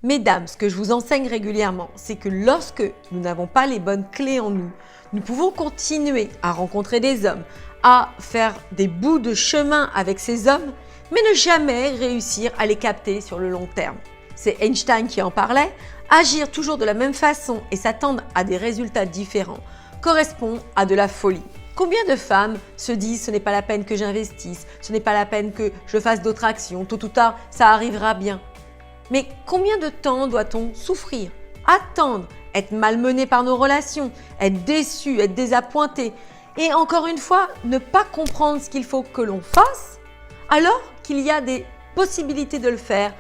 Mesdames, ce que je vous enseigne régulièrement, c'est que lorsque nous n'avons pas les bonnes clés en nous, nous pouvons continuer à rencontrer des hommes, à faire des bouts de chemin avec ces hommes, mais ne jamais réussir à les capter sur le long terme. C'est Einstein qui en parlait. Agir toujours de la même façon et s'attendre à des résultats différents correspond à de la folie. Combien de femmes se disent « ce n'est pas la peine que j'investisse, ce n'est pas la peine que je fasse d'autres actions, tôt ou tard, ça arrivera bien ». Mais combien de temps doit-on souffrir, attendre, être malmené par nos relations, être déçu, être désappointé et encore une fois, ne pas comprendre ce qu'il faut que l'on fasse alors qu'il y a des possibilités de le faire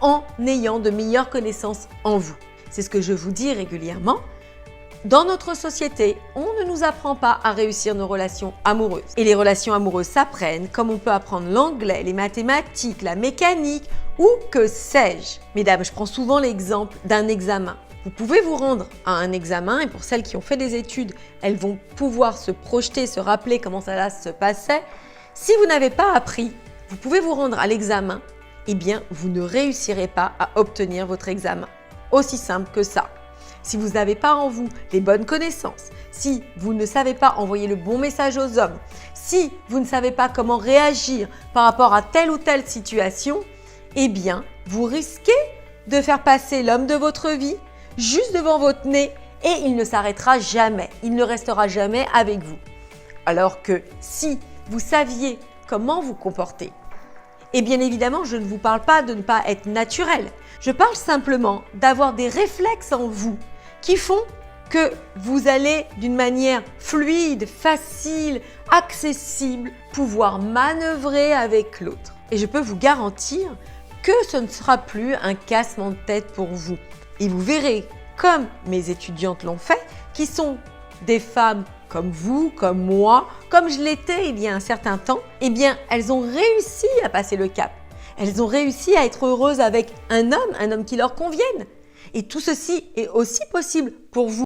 en ayant de meilleures connaissances en vous. C'est ce que je vous dis régulièrement. Dans notre société, on ne nous apprend pas à réussir nos relations amoureuses. Et les relations amoureuses s'apprennent comme on peut apprendre l'anglais, les mathématiques, la mécanique ou que sais-je. Mesdames, je prends souvent l'exemple d'un examen. Vous pouvez vous rendre à un examen et pour celles qui ont fait des études, elles vont pouvoir se projeter, se rappeler comment ça se passait. Si vous n'avez pas appris, vous pouvez vous rendre à l'examen, eh bien, vous ne réussirez pas à obtenir votre examen. Aussi simple que ça. Si vous n'avez pas en vous les bonnes connaissances, si vous ne savez pas envoyer le bon message aux hommes, si vous ne savez pas comment réagir par rapport à telle ou telle situation, eh bien, vous risquez de faire passer l'homme de votre vie juste devant votre nez et il ne s'arrêtera jamais, il ne restera jamais avec vous. Alors que si vous saviez comment vous comporter, et bien évidemment, je ne vous parle pas de ne pas être naturel. Je parle simplement d'avoir des réflexes en vous qui font que vous allez d'une manière fluide, facile, accessible, pouvoir manœuvrer avec l'autre. Et je peux vous garantir que ce ne sera plus un cassement de tête pour vous. Et vous verrez, comme mes étudiantes l'ont fait, qui sont des femmes comme vous, comme moi, comme je l'étais il y a un certain temps, eh bien, elles ont réussi à passer le cap. Elles ont réussi à être heureuses avec un homme qui leur convienne. Et tout ceci est aussi possible pour vous.